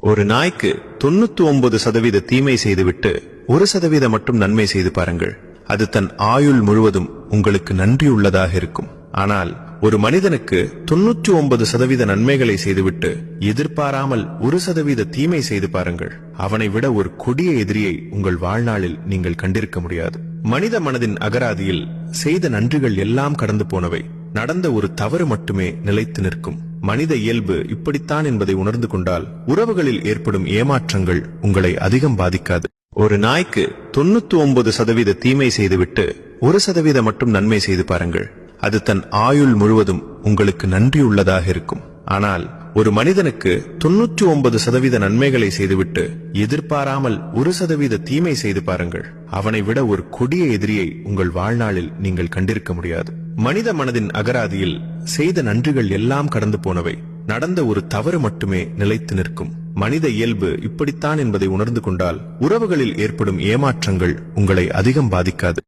ஒரு நாய்க்கு 99% தீமை செய்துவிட்டு 1% மட்டும் நன்மை செய்து பாருங்கள். அது தன் ஆயுள் முழுவதும் உங்களுக்கு நன்றியுள்ளதாக இருக்கும். ஆனால் ஒரு மனிதனுக்கு 99% நன்மைகளை செய்துவிட்டு எதிர்பாராமல் 1% தீமை செய்து பாருங்கள். அவனை விட ஒரு கொடிய எதிரியை உங்கள் வாழ்நாளில் நீங்கள் கண்டிருக்க முடியாது. மனித மனதின் அகராதியில் செய்த நன்றிகள் எல்லாம் கடந்து போனவை, நடந்த ஒரு தவறு மட்டுமே நிலைத்து நிற்கும். மனித இயல்பு இப்படித்தான் என்பதை உணர்ந்து கொண்டால் உறவுகளில் ஏற்படும் ஏமாற்றங்கள் உங்களை அதிகம் பாதிக்காது. ஒரு நாய்க்கு 99% தீமை செய்துவிட்டு 1% மட்டும் நன்மை செய்து பாருங்கள். அது தன் ஆயுள் முழுவதும் உங்களுக்கு நன்றியுள்ளதாக இருக்கும். ஆனால் ஒரு மனிதனுக்கு 99% நன்மைகளை செய்துவிட்டு எதிர்பாராமல் 1% தீமை செய்து பாருங்கள். அவனை விட ஒரு கொடிய எதிரியை உங்கள் வாழ்நாளில் நீங்கள் கண்டிருக்க முடியாது. மனித மனதின் அகராதியில் செய்த நன்றிகள் எல்லாம் கடந்து போனவை, நடந்த ஒரு தவறு மட்டுமே நிலைத்து நிற்கும். மனித இயல்பு இப்படித்தான் என்பதை உணர்ந்து கொண்டால் உறவுகளில் ஏற்படும் ஏமாற்றங்கள் உங்களை அதிகம் பாதிக்காது.